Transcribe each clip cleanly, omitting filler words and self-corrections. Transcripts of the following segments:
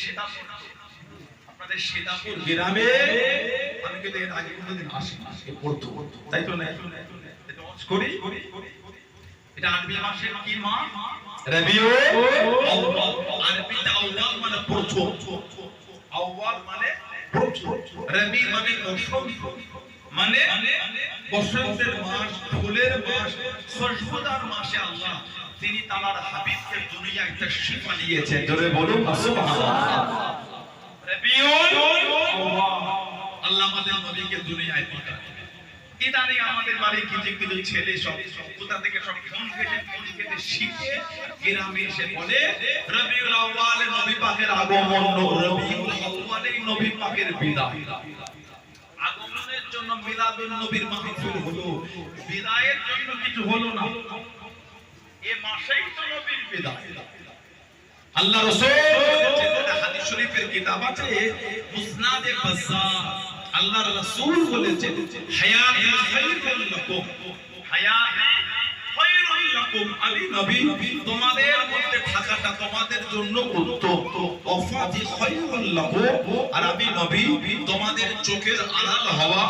সীতাপুর, আপনাদের সীতাপুর গ্রামে আমি কিন্তু এর আগে কোনোদিন আসিনি, পড়তো তাই তো না? এটা ওয়াজ করি। এটা আরবি মাসের কি মাস? রবিউল আউয়াল। আরবিতে আউয়াল মানে প্রথম, আউয়াল মানে প্রথম, রবি মানে বসন্ত, মানে বসন্তের মাস, ফুলের মাস, খুশবুদার মাসে আল্লাহ তিনি তার হাবিবকে দুনিয়ায় তাশরীফ আনিয়েছেন। জোরে বলুন সুবহানাল্লাহ। রবিউল আউয়াল আল্লাহ আমাদের নবীকে দুনিয়ায় পাঠালেন। ইদানিং আমাদের বাড়ি কিছু কিছু ছেলে সব কোথা থেকে সব ফোন কেটে শিখে গ্রামে এসে বলে রবিউল আউয়ালে নবী পাকের আগমন, রবিউল আউয়ালে নবী পাকের বিদায়। আগমনের জন্য মিলাদুন নবীর মাহফিল হলো, বিদায়ের জন্য কিছু হলো না। এই মাসেই তো নবীর বিদায়। আল্লাহ রাসূল যেটা হাদিস শরীফের কিতাব আছে মুসনাদে বাজ্জার, আল্লাহর রাসূল বলেছেন হায়াতুল খায়রুল লাকুম, হায়াতুল খায়রুল লাকুম, আমি নবী তোমাদের মধ্যে থাকাটা তোমাদের জন্য উত্তম, ওয়াফাতি খায়রুল লাকুম, আর আমি নবী তোমাদের চোখের আড়াল হওয়া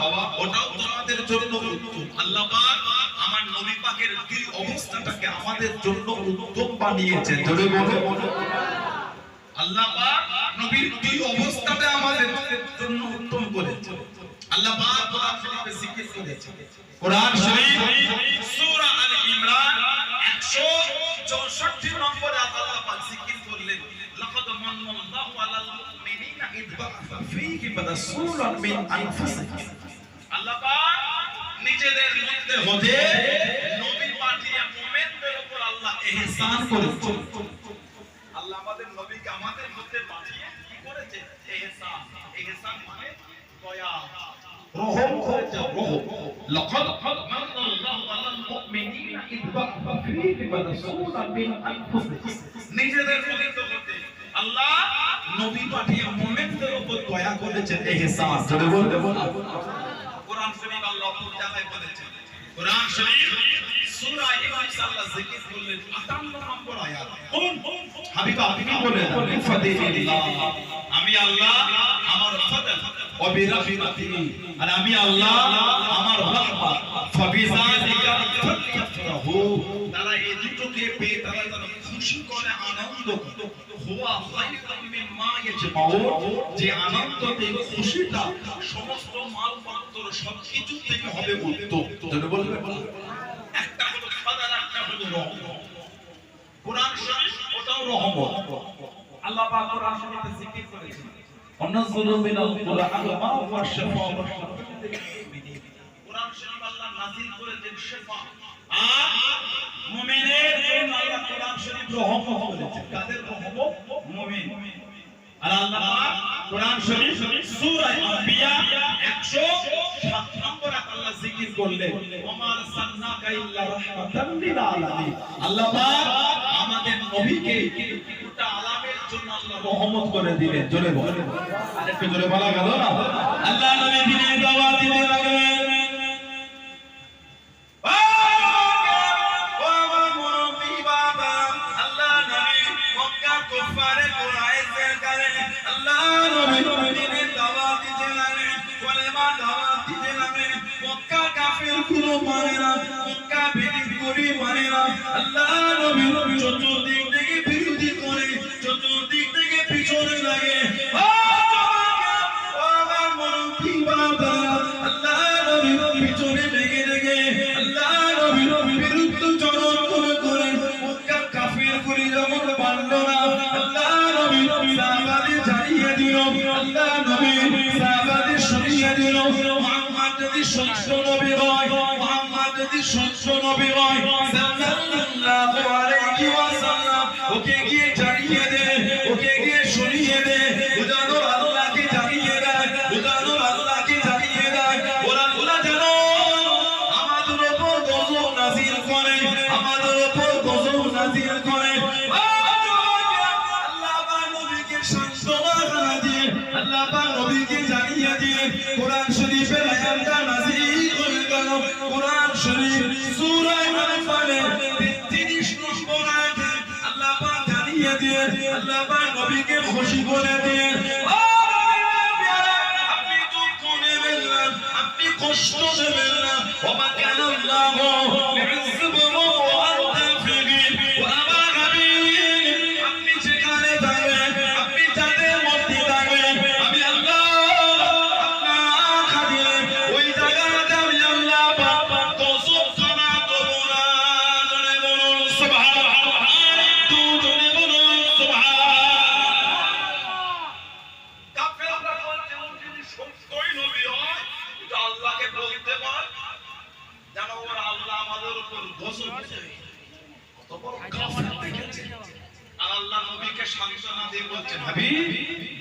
ওটাও তোমাদের জন্য উত্তম। আল্লাহ পাক আমার নবী পাকের দুই অবস্থাটাকে আমাদের জন্য উত্তম বানিয়েছেন। জোরে বলুন আল্লাহ পাক নবীর দুই অবস্থাটা আমাদের জন্য উত্তম করেছেন। আল্লাহ পাক কোরআন শরীফে জিকির করেছেন। কোরআন শরীফ সূরা আল ইমরান 164 নম্বরে আল্লাহ পাক জিকির করলেন, লাকাদ মান্নাল্লাহু আলাল মুমিনিনা ইয বা'আসা ফীহিম রাসূলান মিন আনফুসিহিম। আল্লাহ পাক নিজেদের মধ্যে হতে নবী পাঠিয়ে মুমিনদের উপর আল্লাহ ইহসান করেছেন। আল্লাহ আমাদের নবীকে আমাদের মধ্যে পাঠিয়ে কি করেছে? ইহসান। ইহসান মানে দয়া, রহম করেছে, রহম। লাকাদ মান্নাল্লাহু আলাল মুমিনিনা ইয বা'আসা ফীহিম রাসূলান মিন আনফুসিহিম। নিজেদের মধ্যে হতে আল্লাহ নবী পাঠিয়ে মুমিনদের উপর দয়া করেছেন, ইহসান। জোরে বলুন। কোরআন শরীফ আল্লাহ কোন জায়গায় বলেছেন? কোরআন শরীফ সূরা ইউনূস আল্লাহ জিকির করলেন 58 নম্বর আয়াত। কোন হাবিব আপনি বলেন ফাদিলিল্লাহ, আমি আল্লাহ আমার ফদল ওয়া বিরাহমাতি, আর আমি আল্লাহ আমার রহমত, ফাবিযালিকা ফাতফরাহু, তারা এই দুটোকে পেয়ে তারা খুশি করে, আনন্দ করে। হুয়া খায়রুম মিম্মা ইয়াজমাউন, যে আনন্দতে খুশিটা সমস্ত মালপত্র সবকিছু থেকে হবে উত্তম। যদি বলবেন একটা হলো ফাদার, একটা হলো রহমত। কোরআন শরীফ ওটাও রহমত। আল্লাহ পাক কোরআন শরীফে জিকির করেছেন ওয়ানাযুলু মিনাল কুরআনি মা হুয়া শিফাউন লিল মুমিনিন। কোরআন শরীফ আল্লাহ নাযিল করেছেন শিফা, আর মুমিনের জন্য আল্লাহ কোরআন শরীফ রহমত করেছেন। কাদের রহমত? মুমিন। আর আল্লাহ পাক কোরআন শরীফ সূরা আম্বিয়া 107 নম্বর আল্লাহ জিকির করলেন ওমা আরসালনাকা ইল্লা রাহমাতাল লিল আলামিন। আল্লাহ পাক আমাদের নবীকে গোটা আলামের জন্য আল্লাহ রহমত করে দিলেন। জোরে বলেন, আরেকটু জোরে বলা গেল না? আল্লাহ নবী দিনে দাওয়াত দিতে লাগলেন। চতুর্দিক থেকে বিরোধী করে, চতুর্দিক থেকে পিছনে লাগে। পিছনে লেগে লেগে আল্লাহ নবীর বিরুদ্ধে চরণ করে করে মক্কা কাফির করে যখন পারল না, আল্লাহ নবী সাহাবাদের জানিয়ে দিল, আল্লাহ নবী সাহাবাদের শুনিয়ে দিল, মুহাম্মদ যদি সত্য নবী হয়, মুহাম্মদ যদি সত্য নবী হয় সাল্লাল্লাহু আলাইহি ওয়াসাল্লাম, ওকে গিয়ে জানিয়ে দে, ওকে গিয়ে শুনিয়ে দে, উদানো আল্লাহকে জানিয়ে দেয়, উদানো আল্লাহকে জানিয়ে দেয়। ওরা আল্লাহ জানো আমাদের উপর গজব নাযিল করে, আমাদের উপর গজব নাযিল করে। আল্লাহ পাক নবীকে সান্ত্বনা দিয়ে, আল্লাহ পাক নবীকে জানিয়ে দিয়ে কোরআন শরীফের আয়াতটা নাযিল করে গেল। কোরআন শরীফ সূরা আনফালের 33 নম্বর আয়াতে আল্লাহ পাক জানিয়ে দিয়ে, আল্লাহ পাক নবীকে খুশি করে দিন। আপনি দুঃখ নেবেন না, আপনি কষ্ট দেবেন না। ওমা কানা আল্লাহু লিউযিবহুম ওয়া আনতা ফীহিম ওয়া আমা হাবিব। আপনি যেখানে থাকবেন, আপনি যাদের মধ্যে থাকবেন, আমি আল্লাহ আপনার খাতিরে ওই জায়গাতে আমি আল্লাহ গজব খানা দেব না। জোরে বলুন সুবহানাল্লাহ, একটু জোরে বলুন সুবহানাল্লাহ। কাফেররা বলছে ও যদি সত্যই নবী হয়, এটা আল্লাহকে বলতে বল যেন ওরা আল্লাহ আমাদের উপর গজব দেয়। কত বড় কাফের দেখেছে। আর আল্লাহ নবীকে সান্ত্বনা দিয়ে বলছেন, হাবিব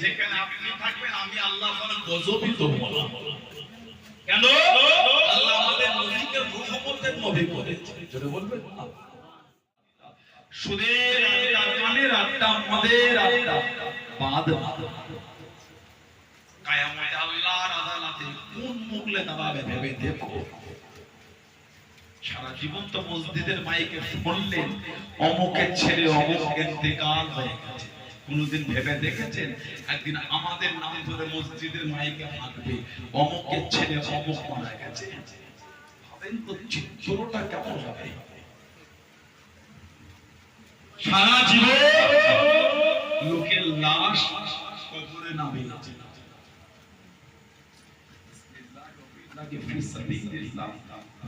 যেখানে আপনি থাকবেন আমি আল্লাহ আপনার গজবই দেব না। কেন? আল্লাহ আমাদের নবীকে রহমতের নবী করেছে। জোরে বলবেন না। সুদের আড্ডা, কানের আড্ডা, মদের আড্ডা বাদ। কিয়ামতে আল্লাহর আদালতে কোন মুখলে দাঁড়াবে ভেবে দেখো। সারা জীবন তো মসজিদের মাইকে শুনলেন অমুকের ছেলে অমুক ইন্তেকাল হয়ে গেছে। কোনদিন ভেবে দেখেছেন একদিন আমাদের নাম ধরে মসজিদের মাইকে হাঁকবে অমুকের ছেলে অমুক মারা গেছে? ভাবেন তো চিত্রটা কেমন হবে। সারা জীবন লোকের লাশ কবরে নামিয়েছে। في سبيل الله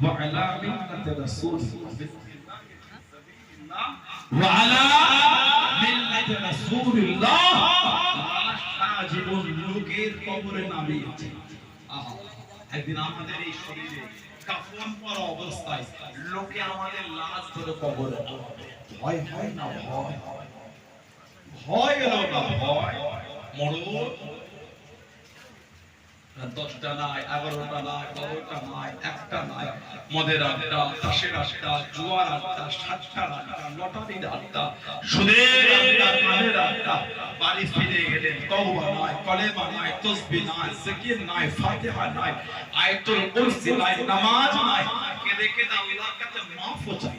وعلى ملة رسول وعلى ملة رسول الله সারা জীবন লোকের কবরে নামিয়েছে। একদিন আমাদের এই শরীরে কাফন পরা অবস্থায় লোকে আমাদের লাশ ধরে কবরে নামাবে। ভয় হয় না? ভয় ভয় গেল না? ভয় মরণ 10টা নাই, 11টা নাই, 12টা নাই, একটা নাই, মদের আড্ডা, তাসের আড্ডা, জুয়ার আড্ডা, সাতটার আড্ডা, লটারির আড্ডা, সুদের আড্ডা, কানের আড্ডা। বাড়ি ফিরে গেলেন তওবা নাই, কলেমা নাই, তাসবিহ নাই, জিকির নাই, ফাতিহা নাই, আয়াতুল কুরসি নাই, নামাজ নাই। কেঁদে কেঁদে আল্লাহর কাছে মাফ চাই।